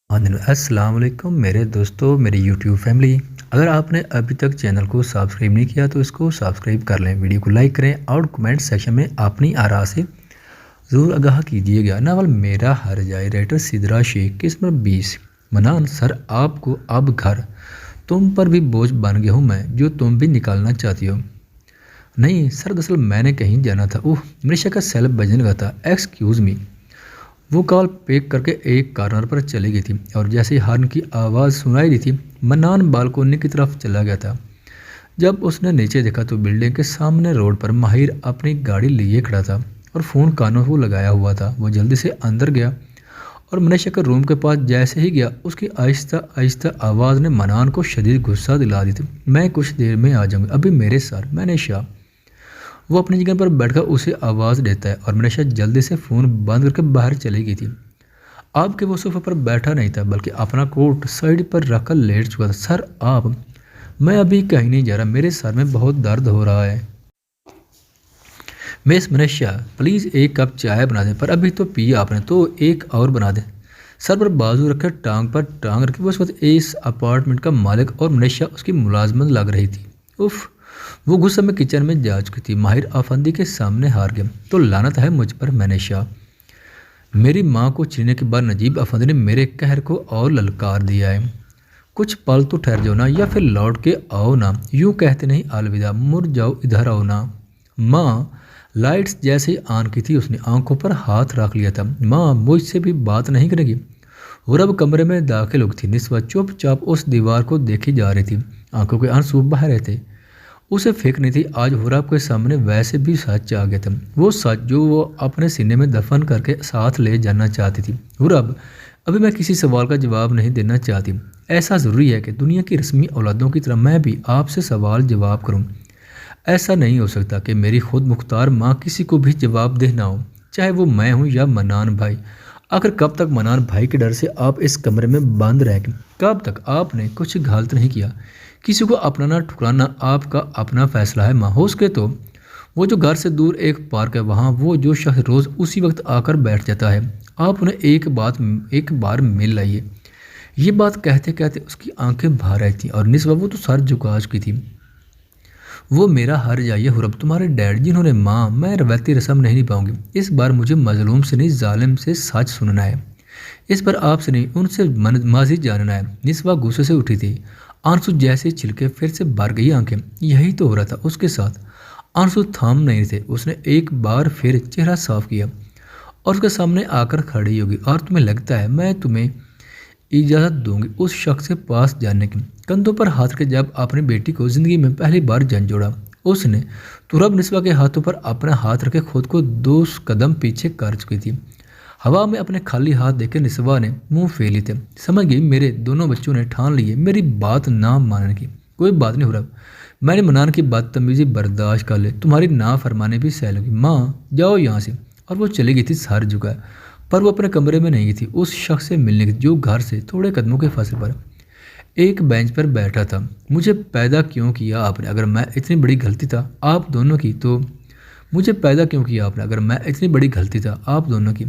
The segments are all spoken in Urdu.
السلام علیکم میرے دوستو، میری یوٹیوب فیملی۔ اگر آپ نے ابھی تک چینل کو سبسکرائب نہیں کیا تو اس کو سبسکرائب کر لیں، ویڈیو کو لائک کریں اور کمنٹ سیکشن میں اپنی آراء سے ضرور آگاہ کیجیے گا۔ ناول میرا ہر جائے، رائٹر سدرا شیخ، قسم 20۔ منان سر، آپ کو اب گھر تم پر بھی بوجھ بن گیا ہوں میں، جو تم بھی نکالنا چاہتی ہو۔ نہیں سر، دراصل میں نے کہیں جانا تھا۔ منیشا کا سیل بجنے لگا تھا۔ Excuse me. وہ کال پیک کر کے ایک کارنر پر چلی گئی تھی اور جیسے ہی ہارن کی آواز سنائی دی تھی، منان بالکونی کی طرف چلا گیا تھا۔ جب اس نے نیچے دیکھا تو بلڈنگ کے سامنے روڈ پر ماہر اپنی گاڑی لیے کھڑا تھا اور فون کانوں کو لگایا ہوا تھا۔ وہ جلدی سے اندر گیا اور منیشا کے روم کے پاس جیسے ہی گیا، اس کی آہستہ آہستہ آواز نے منان کو شدید غصہ دلا دی تھی۔ میں کچھ دیر میں آ جاؤں گی، ابھی میرے ساتھ منیشا۔ وہ اپنی جگہ پر بیٹھ کر اسے آواز دیتا ہے اور منیشا جلدی سے فون بند کر کے باہر چلی گئی تھی۔ آپ کے وہ صوفے پر بیٹھا نہیں تھا بلکہ اپنا کوٹ سائڈ پر رکھ کر لیٹ چکا تھا۔ سر آپ، میں ابھی کہیں نہیں جا رہا، میرے سر میں بہت درد ہو رہا ہے۔ مس منیشا پلیز ایک کپ چائے بنا دیں، پر ابھی تو پی آپ نے، تو ایک اور بنا دیں۔ سر پر بازو رکھ کر ٹانگ پر ٹانگ رکھے وہ اس وقت اس اپارٹمنٹ کا مالک اور منیشا اس کی ملازمت لگ رہی تھی۔ وہ غصے میں کچن میں جا چکی تھی۔ ماہر افندی کے سامنے ہار گیا۔ تو لعنت ہے مجھ پر منیشا۔ میری ماں کو چیننے کے بعد نجیب افندی نے میرے قہر کو اور للکار دیا ہے۔ کچھ پل تو ٹھہر جاؤ نا، یا پھر لوٹ کے آؤ نا، یوں کہتے نہیں الوداع، مڑ جاؤ، ادھر آؤ نا۔ ماں لائٹس جیسے ہی آن کی تھی، اس نے آنکھوں پر ہاتھ رکھ لیا تھا۔ ماں مجھ سے بھی بات نہیں کرے گی؟ غرب کمرے میں داخل ہو تھی۔ نسوہ چپ چاپ اس دیوار کو دیکھی جا رہی تھی، آنکھوں کے آنسو بہہ رہے تھے۔ اسے فکر نہیں تھی آج حراب کے سامنے ویسے بھی سچ آ گیا تھا، وہ سچ جو وہ اپنے سینے میں دفن کر کے ساتھ لے جانا چاہتی تھی۔ حراب، ابھی میں کسی سوال کا جواب نہیں دینا چاہتی۔ ایسا ضروری ہے کہ دنیا کی رسمی اولادوں کی طرح میں بھی آپ سے سوال جواب کروں؟ ایسا نہیں ہو سکتا کہ میری خود مختار ماں کسی کو بھی جواب دہ نہ ہو، چاہے وہ میں ہوں یا منان بھائی۔ آخر کب تک منان بھائی کے ڈر سے آپ اس کمرے میں بند رہ گئے؟ کب تک؟ آپ نے کچھ غلط نہیں کیا۔ کسی کو اپنانا ٹھکرانا آپ کا اپنا فیصلہ ہے۔ ماں ہو سکے تو وہ جو گھر سے دور ایک پارک ہے، وہاں وہ جو شخص روز اسی وقت آ کر بیٹھ جاتا ہے، آپ انہیں ایک بار مل لائیے۔ یہ بات کہتے کہتے اس کی آنکھیں بھر رہی تھیں اور نسبہ وہ تو سر جھکا چکی تھی۔ وہ میرا ہر جائیے حرب، تمہارے ڈیڈ جنہوں نے ماں میں روایتی رسم نہیں نبھاؤں گی، اس بار مجھے مظلوم سے نہیں ظالم سے سچ سننا ہے، اس پر آپ سے نہیں ان سے ماضی جاننا ہے۔ نسبہ غصے سے اٹھی تھی، آنسو جیسے چھلکے پھر سے بھر گئی آنکھیں۔ یہی تو ہو رہا تھا اس کے ساتھ، آنسو تھام نہیں تھے۔ اس نے ایک بار پھر چہرہ صاف کیا اور اس کے سامنے آ کر کھڑی ہوگی۔ اور تمہیں لگتا ہے میں تمہیں اجازت دوں گی اس شخص کے پاس جانے کی؟ کندھوں پر ہاتھ کے جب اپنی بیٹی کو زندگی میں پہلی بار جھنجھوڑا اس نے، تو رب نسبہ کے ہاتھوں پر اپنا ہاتھ رکھے خود کو 2 قدم پیچھے کر چکی تھی۔ ہوا میں اپنے خالی ہاتھ دیکھے نسبہ نے منہ پھیلی تھے، سمجھ گئی میرے دونوں بچوں نے ٹھان لیے میری بات نہ ماننے کی۔ کوئی بات نہیں حرب، میں نے منان کی بدتمیزی برداشت کر لی، تمہاری نافرمانی بھی سہ لوں گی۔ ماں جاؤ یہاں سے۔ اور وہ چلی گئی تھی سر جھکائے، پر وہ اپنے کمرے میں نہیں گئی تھی، اس شخص سے ملنے کی جو گھر سے تھوڑے قدموں کے فاصلے پر ایک بینچ پر بیٹھا تھا۔ مجھے پیدا کیوں کیا آپ نے؟ اگر میں اتنی بڑی غلطی تھا آپ دونوں کی تو مجھے پیدا کیوں کیا آپ نے؟ اگر میں اتنی بڑی غلطی تھا آپ دونوں کی،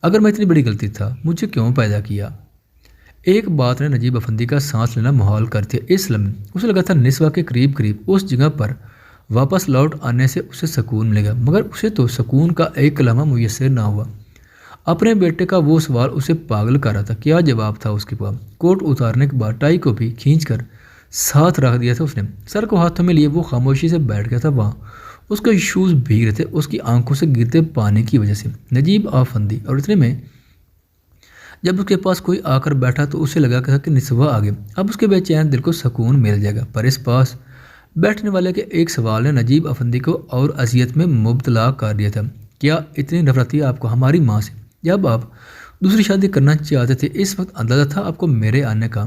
اگر میں اتنی بڑی غلطی تھا مجھے کیوں پیدا کیا؟ ایک بات نے نجیب افندی کا سانس لینا محال کر دیا۔ اس لمحے اسے لگا تھا نسوہ کے قریب قریب اس جگہ پر واپس لوٹ آنے سے اسے سکون ملے گا، مگر اسے تو سکون کا ایک لمحہ میسر نہ ہوا۔ اپنے بیٹے کا وہ سوال اسے پاگل کر رہا تھا۔ کیا جواب تھا اس کے پاس؟ کوٹ اتارنے کے بعد ٹائی کو بھی کھینچ کر ساتھ رکھ دیا تھا اس نے، سر کو ہاتھوں میں لیے وہ خاموشی سے بیٹھ گیا تھا وہاں۔ اس کے شوز بھیگ رہے تھے اس کی آنکھوں سے گرتے پانی کی وجہ سے۔ نجیب افندی، اور اتنے میں جب اس کے پاس کوئی آ کر بیٹھا تو اسے لگا کہ نسوہ آ گیا، اب اس کے بے چین دل کو سکون مل جائے گا۔ پر اس پاس بیٹھنے والے کے ایک سوال نے نجیب افندی کو اور اذیت میں مبتلا کر دیا تھا۔ کیا اتنی نفرت تھی آپ کو ہماری ماں سے؟ جب آپ دوسری شادی کرنا چاہتے تھے اس وقت اندازہ تھا آپ کو میرے آنے کا؟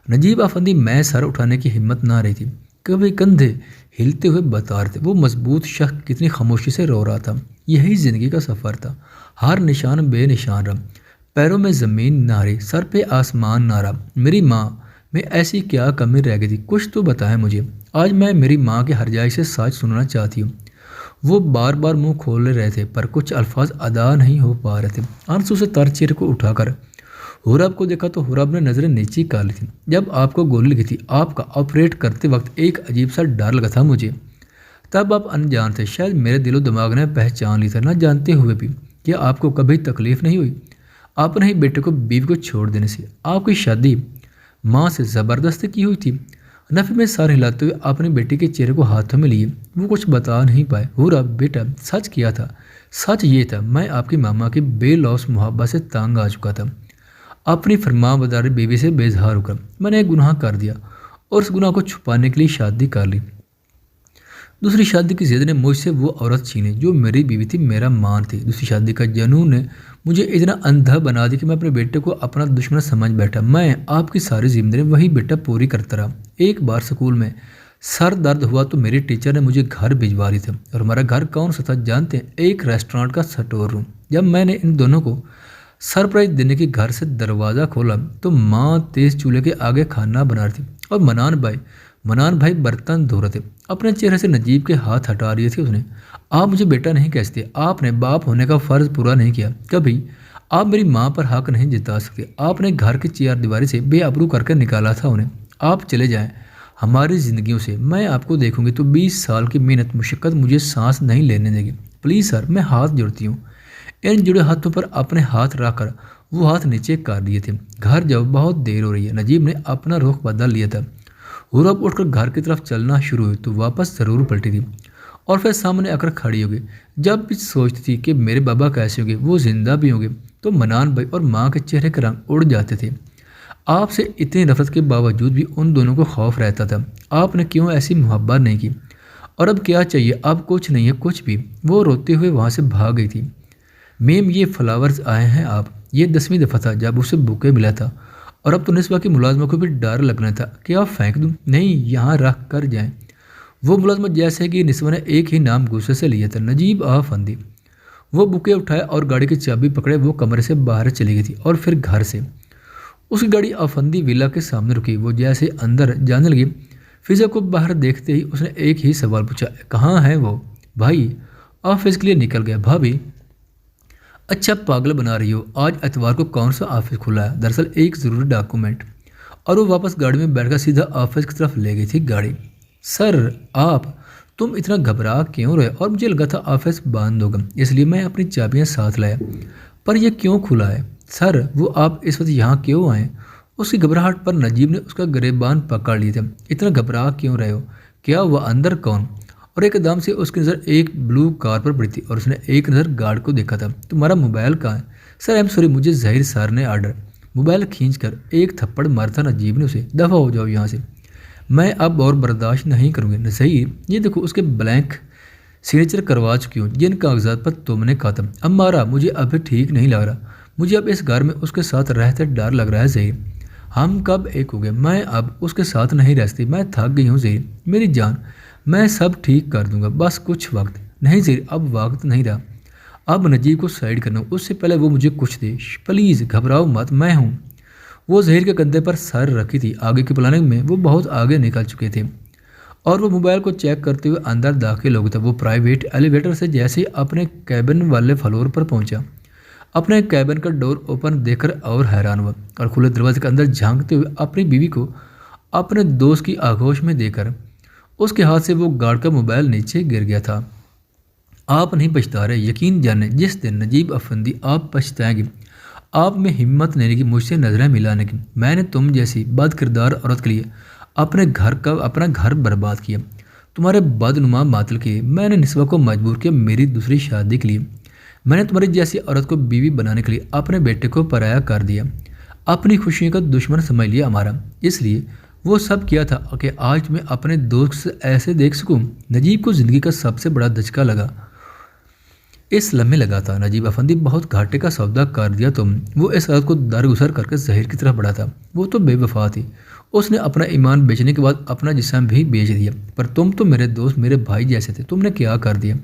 نجیب افندی میں سر اٹھانے کی ہمت نہ رہی تھی، کبھی کندھے ہلتے ہوئے بتا رہے تھے۔ وہ مضبوط شخص کتنی خاموشی سے رو رہا تھا۔ یہی زندگی کا سفر تھا، ہر نشان بے نشان رہا، پیروں میں زمین نہ رہی، سر پہ آسمان نہ رہا۔ میری ماں میں ایسی کیا کمی رہ گئی تھی؟ کچھ تو بتائیں مجھے۔ آج میں میری ماں کے ہرجائی سے سچ سننا چاہتی ہوں۔ وہ بار بار منہ کھول رہے تھے پر کچھ الفاظ ادا نہیں ہو پا رہے تھے۔ آنسو سے تر چہرے کو اٹھا کر ہوراب کو دیکھا تو ہوراب نے نظریں نیچی کر لی تھی۔ جب آپ کو گولی لگی تھی آپ کا آپریٹ کرتے وقت ایک عجیب سا ڈر لگا تھا مجھے۔ تب آپ انجان تھے، شاید میرے دل و دماغ نے پہچان لی تھا، نہ جانتے ہوئے بھی۔ کیا آپ کو کبھی تکلیف نہیں ہوئی اپنے ہی بیٹے کو بیوی کو چھوڑ دینے سے؟ آپ کی شادی ماں سے زبردستی کی ہوئی تھی؟ نفی میں سر ہلاتے ہوئے اپنے بیٹے کے چہرے کو ہاتھوں میں لیے وہ کچھ بتا نہیں پائے۔ ہوراب بیٹا سچ کیا تھا، سچ یہ تھا میں آپ کی ماما کی بے لوث محبت سے تانگ آ چکا تھا۔ اپنی فرما بردار بیوی سے بے اظہار ہو کر میں نے ایک گناہ کر دیا اور اس گناہ کو چھپانے کے لیے شادی کر لی۔ دوسری شادی کی ضد نے مجھ سے وہ عورت چھینی جو میری بیوی تھی، میرا مان تھی۔ دوسری شادی کا جنون نے مجھے اتنا اندھا بنا دیا کہ میں اپنے بیٹے کو اپنا دشمن سمجھ بیٹھا۔ میں آپ کی ساری ذمہ داری وہی بیٹا پوری کرتا رہا۔ ایک بار سکول میں سر درد ہوا تو میری ٹیچر نے مجھے گھر بھجوا لی تھی، اور ہمارا گھر کون سا تھا جانتے ہیں؟ ایک ریسٹورانٹ کا سٹور روم۔ جب میں نے ان دونوں کو سرپرائز دینے کے گھر سے دروازہ کھولا تو ماں تیز چولہے کے آگے کھانا بنا رہی تھی اور منان بھائی برتن دھو رہے تھے۔ اپنے چہرے سے نجیب کے ہاتھ ہٹا رہی تھی اس نے۔ آپ مجھے بیٹا نہیں کہتے، آپ نے باپ ہونے کا فرض پورا نہیں کیا کبھی، آپ میری ماں پر حق نہیں جتا سکتے۔ آپ نے گھر کی چار دیواری سے بے آبرو کر کے نکالا تھا انہیں۔ آپ چلے جائیں ہماری زندگیوں سے، میں آپ کو دیکھوں گی تو 20 سال کی محنت مشقت مجھے سانس نہیں لینے دے گی۔ پلیز سر میں ہاتھ جوڑتی ہوں۔ ان جڑے ہاتھوں پر اپنے ہاتھ رکھ کر وہ ہاتھ نیچے کر دیے تھے۔ گھر جاؤ بہت دیر ہو رہی ہے۔ نجیب نے اپنا رخ بدل لیا تھا۔ ہوراب اٹھ کر گھر کی طرف چلنا شروع ہوئی تو واپس ضرور پلٹی تھی اور پھر سامنے آ کر کھڑی ہو گئی۔ جب بھی سوچتی تھی کہ میرے بابا کیسے ہوں گے، وہ زندہ بھی ہوں گے، تو منان بھائی اور ماں کے چہرے کے رنگ اڑ جاتے تھے۔ آپ سے اتنی نفرت کے باوجود بھی ان دونوں کو خوف رہتا تھا۔ آپ نے کیوں ایسی محبت نہیں کی؟ اور اب کیا چاہیے؟ اب کچھ نہیں ہے، کچھ بھی۔ وہ روتے ہوئے وہاں سے بھاگ گئی تھی۔ میم یہ فلاورز آئے ہیں آپ، یہ 10ویں دفعہ تھا جب اسے بوکے ملا تھا، اور اب تو نسبہ کی ملازمہ کو بھی ڈر لگنا تھا کہ آپ پھینک دوں؟ نہیں، یہاں رکھ کر جائیں۔ وہ ملازمہ جیسے کہ نسبہ نے ایک ہی نام غصے سے لیا تھا، نجیب آفندی۔ وہ بوکے اٹھائے اور گاڑی کی چابی پکڑے وہ کمرے سے باہر چلی گئی تھی اور پھر گھر سے۔ اس کی گاڑی آفندی ویلا کے سامنے رکی۔ وہ جیسے اندر جانے لگی، فضا کو باہر دیکھتے ہی اس نے ایک ہی سوال پوچھا، کہاں ہے وہ؟ بھائی آفس کے لیے نکل گیا۔ بھابھی اچھا پاگل بنا رہی ہو، آج اتوار کو کون سا آفس کھلا ہے؟ دراصل ایک ضروری ڈاکومنٹ۔ اور وہ واپس گاڑی میں بیٹھ کر سیدھا آفس کی طرف لے گئی تھی گاڑی۔ سر تم اتنا گھبرا کیوں رہے؟ اور مجھے لگا تھا آفس بند ہوگا، اس لیے میں اپنی چابیاں ساتھ لایا، پر یہ کیوں کھلا ہے؟ سر وہ آپ اس وقت یہاں کیوں آئے؟ اس کی گھبراہٹ پر نجیب نے اس کا گریبان پکڑ لیا تھا۔ اتنا گھبرا کیوں رہے ہو؟ کیا وہ اندر کون؟ اور ایک دم سے اس کی نظر ایک بلو کار پر پڑی تھی اور اس نے ایک نظر گارڈ کو دیکھا تھا۔ تمہارا موبائل کہاں ہے؟ سر ایم سوری، مجھے ظاہر سر نے آرڈر۔ موبائل کھینچ کر ایک تھپڑ مارا تھا نجیب نے اسے۔ دفعہ ہو جاؤ یہاں سے، میں اب اور برداشت نہیں کروں گی۔ ظہیر یہ دیکھو اس کے بلینک سگنیچر کروا چکی ہوں جن کاغذات پر تم نے کہا تھا۔ امارا مجھے ابھی ٹھیک نہیں لگ رہا، مجھے اب اس گھر میں اس کے ساتھ رہتے ڈر لگ رہا ہے ظہیر۔ ہم کب ایک ہو گئے؟ میں اب اس کے ساتھ نہیں رہ سکتی، میں تھک گئی ہوں ظہیر۔ میری جان میں سب ٹھیک کر دوں گا، بس کچھ وقت۔ نہیں ظہیر اب وقت نہیں رہا، اب نجیب کو سائڈ کرنا، اس سے پہلے وہ مجھے کچھ دے، پلیز گھبراؤ مت، میں ہوں۔ وہ ظہیر کے کندھے پر سر رکھی تھی۔ آگے کی پلاننگ میں وہ بہت آگے نکل چکے تھے اور وہ موبائل کو چیک کرتے ہوئے اندر داخل ہو گیا تھا۔ وہ پرائیویٹ ایلیویٹر سے جیسے ہی اپنے کیبن والے فلور پر پہنچا، اپنے کیبن کا ڈور اوپن دیکھ کر اور حیران ہوا، اور کھلے دروازے کے اندر جھانکتے ہوئے اپنی بیوی کو اپنے دوست کی آغوش میں دے کر اس کے ہاتھ سے وہ گارڈ کا موبائل نیچے گر گیا تھا۔ آپ نہیں پچھتا رہے، یقین جانیں جس دن نجیب افندی آپ پچھتائیں گے۔ آپ میں ہمت نہیں کی مجھ سے نظریں ملانے کی۔ میں نے تم جیسی بد کردار عورت کے لیے اپنا گھر برباد کیا، تمہارے بدنما ماتل کیے، میں نے نسوہ کو مجبور کیا میری دوسری شادی کے لیے، میں نے تمہاری جیسی عورت کو بیوی بنانے کے لیے اپنے بیٹے کو پرایا کر دیا، اپنی خوشیوں کا دشمن سمجھ لیا ہمارا۔ اس لیے وہ سب کیا تھا کہ آج میں اپنے دوست سے ایسے دیکھ سکوں۔ نجیب کو زندگی کا سب سے بڑا دھچکا لگا، اس لمحے لگا تھا۔ نجیب افندی بہت گھاٹے کا سودا کر دیا تم۔ وہ اس عورت کو درگزر کر کے ظہیر کی طرف بڑھا تھا۔ وہ تو بے وفا تھی، اس نے اپنا ایمان بیچنے کے بعد اپنا جسم بھی بیچ دیا، پر تم تو میرے دوست میرے بھائی جیسے تھے، تم نے کیا کر دیا؟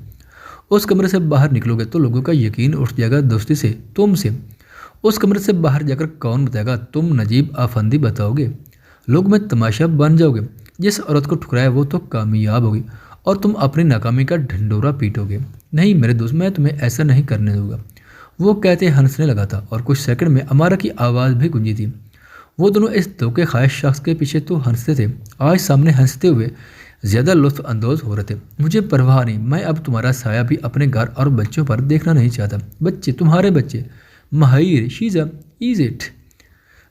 اس کمرے سے باہر نکلو گے تو لوگوں کا یقین اٹھ جائے گا دوستی سے تم سے۔ اس کمرے سے باہر جا کر کون بتائے گا؟ تم نجیب افندی بتاؤ گے، لوگ میں تماشا بن جاؤ گے۔ جس عورت کو ٹھکرایا وہ تو کامیاب ہوگی اور تم اپنی ناکامی کا ڈھنڈورا پیٹو گے۔ نہیں میرے دوست، میں تمہیں ایسا نہیں کرنے دوں گا۔ وہ کہتے ہنسنے لگا تھا اور کچھ سیکنڈ میں امارا کی آواز بھی گونجی تھی۔ وہ دونوں اس دھوکے خواہش شخص کے پیچھے تو ہنستے تھے، آج سامنے ہنستے ہوئے زیادہ لطف اندوز ہو رہے تھے۔ مجھے پرواہ نہیں، میں اب تمہارا سایہ بھی اپنے گھر اور بچوں پر دیکھنا نہیں چاہتا۔ بچے، تمہارے بچے، مہیر، شیزا، از اٹ؟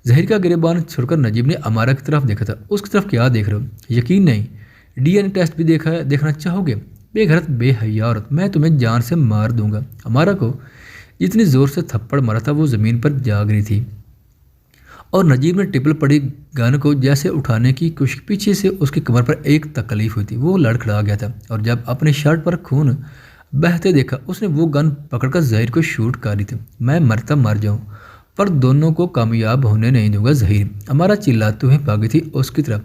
زہیر کا گریبان چھوڑ کر نجیب نے امارا کی طرف دیکھا تھا۔ اس کی طرف کیا دیکھ رہے ہو؟ یقین نہیں، ڈی این اے ٹیسٹ بھی دیکھنا چاہو گے؟ بے غیرت بے حیا عورت، میں تمہیں جان سے مار دوں گا۔ امارا کو جتنی زور سے تھپڑ مارا تھا وہ زمین پر جا گری تھی، اور نجیب نے ٹپل پڑی گن کو جیسے اٹھانے کی کوشش، پیچھے سے اس کی کمر پر ایک تکلیف ہوئی تھی۔ وہ لڑکھڑا گیا تھا اور جب اپنی شرٹ پر خون بہتے دیکھا اس نے وہ گن پکڑ کر زہیر کو شوٹ کر دی تھی۔ میں مرتا مر جاؤں پر دونوں کو کامیاب ہونے نہیں دوں گا زہیر، امارا چلاتے ہوئے بھاگی تھی اس کی طرف۔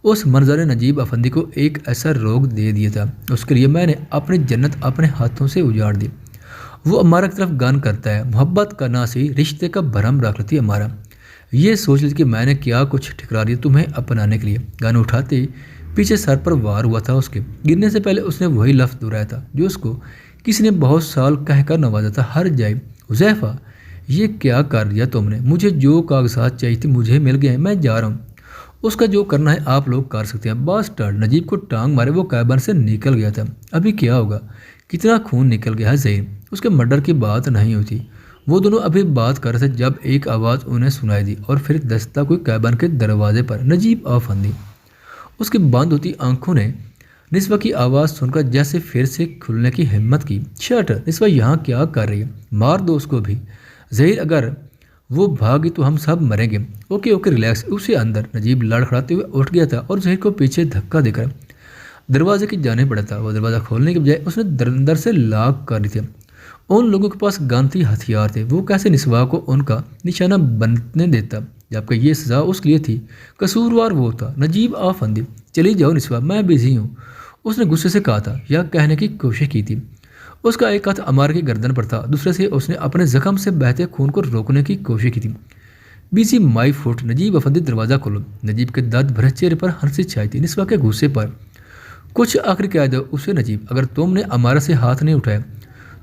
اس منظر نے نجیب افندی کو ایک ایسا روگ دے دیا تھا، اس کے لیے میں نے اپنی جنت اپنے ہاتھوں سے اجاڑ دی۔ وہ امارا کی طرف گن کرتا ہے، محبت کا نہ سی رشتے کا بھرم رکھ لیتی امارا۔ یہ سوچ لیتی کہ میں نے کیا کچھ ٹھکرا دیا تمہیں اپنانے کے لیے۔ گن اٹھاتے پیچھے سر پر وار ہوا تھا اس کے، گرنے سے پہلے اس نے وہی لفظ دہرایا تھا جو اس کو کسی نے بہت سال کہہ کر نوازا تھا ہر جائے، حذیفہ یہ کیا کر دیا تم نے؟ مجھے جو کاغذات چاہیے تھے مجھے مل گئے ہیں، میں جا رہا ہوں، اس کا جو کرنا ہے آپ لوگ کر سکتے ہیں۔ باسٹرڈ، نجیب کو ٹانگ مارے وہ کیبن سے نکل گیا تھا۔ ابھی کیا ہوگا؟ کتنا خون نکل گیا ہے زہیر، اس کے مرڈر کی بات نہیں ہوتی۔ وہ دونوں ابھی بات کر رہے تھے جب ایک آواز انہیں سنائی دی اور پھر دستہ کوئی کیبن کے دروازے پر۔ نجیب افندی، اس کی بند ہوتی آنکھوں نے نسوہ کی آواز سن کر جیسے پھر سے کھلنے کی ہمت کی۔ شٹ، نسوہ یہاں کیا کر رہی ہے؟ مار دو اس کو بھی۔ زہیر، اگر وہ بھاگی تو ہم سب مریں گے۔ اوکے اوکے ریلیکس، اسے اندر۔ نجیب لڑکھڑاتے ہوئے اٹھ گیا تھا اور زہیر کو پیچھے دھکا دے کر دروازے کی جانب بڑھا تھا۔ وہ دروازہ کھولنے کے بجائے اس نے اندر سے لاک کر دی تھی۔ ان لوگوں کے پاس گن تھی، ہتھیار تھے، وہ کیسے نسواں کو ان کا نشانہ بننے دیتا جبکہ یہ سزا اس کے لیے تھی؟ قصوروار وہ تھا۔ نجیب افندی، چلی جاؤ نسواں، میں بزی ہوں، اس نے غصے سے کہا تھا یا کہنے کی کوشش کی تھی۔ اس کا ایک ہاتھ امارا کی گردن پر تھا، دوسرے سے اس نے اپنے زخم سے بہتے خون کو روکنے کی کوشش کی تھی۔ بیزی مائی فوٹ، نجیب افندی دروازہ کھولو۔ نجیب کے درد بھرے چہرے پر ہنسی چھائی تھی نسواں کے غصے پر۔ کچھ آخری کہہ دو اسے نجیب، اگر تم نے امارا سے ہاتھ نہیں اٹھایا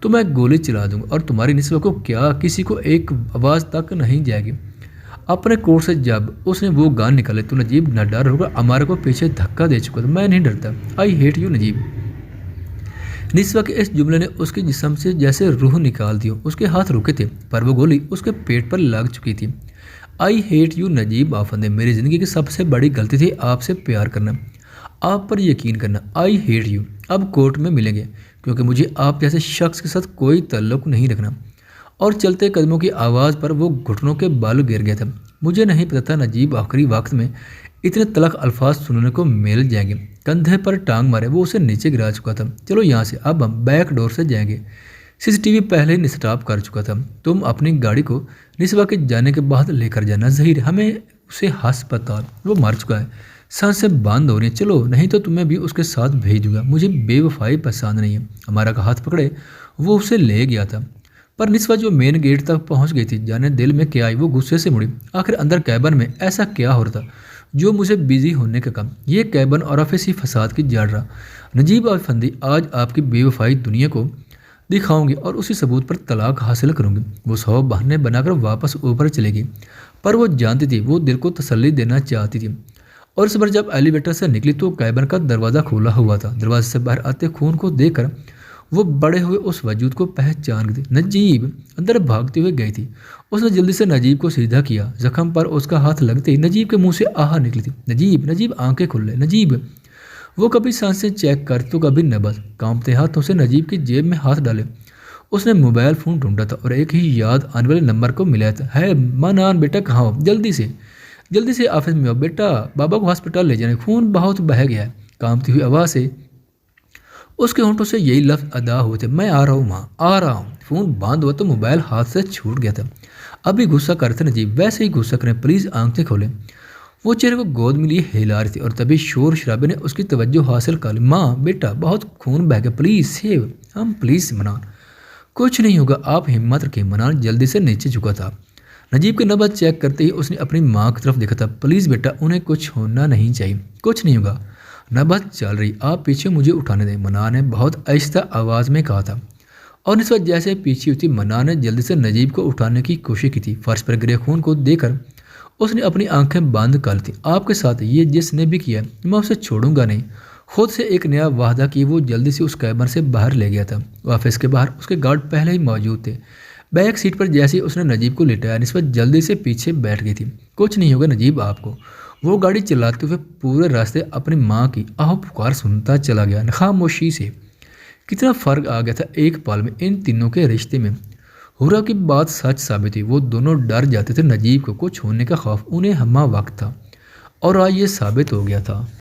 تو میں گولی چلا دوں گا اور تمہاری نسواں کو کیا کسی کو ایک آواز تک نہیں جائے گی۔ اپنے کوٹ سے جب اس نے وہ گان نکالے تو نجیب نہ ڈر ہو کر امارا کو پیچھے دھکا دے چکا تھا۔ میں نہیں ڈرتا، آئی ہیٹ یو نجیب۔ نسواں کے اس جملے نے اس کے جسم سے جیسے روح نکال دی ہو۔ اس کے ہاتھ رکے تھے پر وہ گولی اس کے پیٹ پر لگ چکی تھی۔ آئی ہیٹ یو نجیب افندی، میری زندگی کی سب سے بڑی غلطی تھی آپ سے پیار کرنا، آپ پر یقین کرنا۔ I hate you. اب کورٹ میں ملیں گے کیونکہ مجھے آپ جیسے شخص کے ساتھ کوئی تعلق نہیں رکھنا۔ اور چلتے قدموں کی آواز پر وہ گھٹنوں کے بال گر گیا تھا۔ مجھے نہیں پتا تھا نجیب آخری وقت میں اتنے تلخ الفاظ سننے کو مل جائیں گے۔ کندھے پر ٹانگ مارے وہ اسے نیچے گرا چکا تھا۔ چلو یہاں سے، اب ہم بیک ڈور سے جائیں گے، سی سی ٹی وی پہلے ہی سٹاپ کر چکا تھا۔ تم اپنی گاڑی کو نسواں کے جانے کے بعد لے کر جانا زہیر، ہمیں اسے ہسپتال، وہ مر چکا ہے، سانسیں بند ہو رہی ہیں، چلو نہیں تو تمہیں بھی اس کے ساتھ بھیج دوں گا، مجھے بے وفائی پسند نہیں ہے۔ ہمارا کا ہاتھ پکڑے وہ اسے لے گیا تھا پر نسواں جو مین گیٹ تک پہنچ گئی تھی، جانے دل میں کیا آئی، وہ غصے سے مڑی۔ آخر اندر کیبن میں ایسا کیا ہو رہا تھا جو مجھے بزی ہونے کا کام؟ یہ کیبن اور آفس ہی فساد کی جڑ رہا۔ نجیب افندی، آج آپ کی بے وفائی دنیا کو دکھاؤں گی اور اسی ثبوت پر طلاق حاصل کروں گی۔ وہ 100 بہانے بنا کر واپس اوپر چلے گی پر وہ جانتی تھی وہ دل کو تسلی دینا چاہتی تھی۔ اور اس بار جب ایلیویٹر سے نکلی تو کیبن کا دروازہ کھولا ہوا تھا۔ دروازے سے باہر آتے خون کو دیکھ کر وہ بڑے ہوئے اس وجود کو پہچان گئی تھی۔ نجیب اندر بھاگتے ہوئے گئی تھی۔ اس نے جلدی سے نجیب کو سیدھا کیا، زخم پر اس کا ہاتھ لگتے ہی نجیب کے منہ سے آہ نکلی تھی۔ نجیب، نجیب آنکھیں کھل لے، نجیب۔ وہ کبھی سانسیں چیک کر تو کبھی نبض۔ کانپتے ہاتھوں سے نجیب کی جیب میں ہاتھ ڈالے، اس نے موبائل فون ڈھونڈا تھا اور ایک ہی یاد آنے والے نمبر کو ملایا تھا۔ ہے منان بیٹا، کہاں ہو؟ جلدی سے آفس میں آؤ بیٹا، بابا کو ہسپتال لے جانے، خون بہت بہہ گیا ہے۔ کانپتی ہوئی آواز سے اس کے ہونٹوں سے یہی لفظ ادا ہوئے تھے، میں آ رہا ہوں ماں، آ رہا ہوں۔ فون بند ہوا تو موبائل ہاتھ سے چھوٹ گیا تھا۔ ابھی غصہ کرتے نجیب، ویسے ہی غصہ کریں، پلیز آنکھیں کھولیں۔ وہ چہرے کو گود میں لیے ہلا رہی تھی اور تبھی شور شرابے نے اس کی توجہ حاصل کر لی۔ ماں بیٹا بہت خون بہہ گیا، پلیز سیو ہم، پلیز منان، کچھ نہیں ہوگا، آپ ہمت رکھیں۔ منان جلدی سے نیچے جھکا تھا۔ نجیب کے نبض چیک کرتے ہی اس نے اپنی ماں کی طرف دیکھا تھا۔ پلیز بیٹا، انہیں کچھ ہونا نہیں چاہیے، کچھ نہیں ہوگا، نبض چل رہی، آپ پیچھے مجھے اٹھانے دیں، منان نے بہت آہستہ آواز میں کہا تھا۔ اور نسبت جیسے پیچھے ہوئی تھی، منا نے جلدی سے نجیب کو اٹھانے کی کوشش کی تھی۔ فرش پر گرے خون کو دیکھ کر اس نے اپنی آنکھیں بند کر لی تھیں۔ آپ کے ساتھ یہ جس نے بھی کیا میں اسے چھوڑوں گا نہیں۔ خود سے ایک نیا وعدہ کی وہ جلدی سے اس کیبن سے باہر لے گیا تھا۔ آفس کے باہر اس کے گارڈ پہلے ہی موجود تھے۔ بیک سیٹ پر جیسے ہی اس نے نجیب کو لٹایا، نسبت جلدی سے پیچھے بیٹھ گئی تھی۔ کچھ نہیں ہوگا نجیب آپ کو۔ وہ گاڑی چلاتے ہوئے پورے راستے اپنی ماں کی آہ پکار سنتا چلا گیا، خاموشی سے۔ کتنا فرق آ گیا تھا ایک پل میں ان تینوں کے رشتے میں۔ حورا کی بات سچ ثابت ہوئی، وہ دونوں ڈر جاتے تھے۔ نجیب کو کچھ ہونے کا خوف انہیں ہمہ وقت تھا، اور آج یہ ثابت ہو گیا تھا۔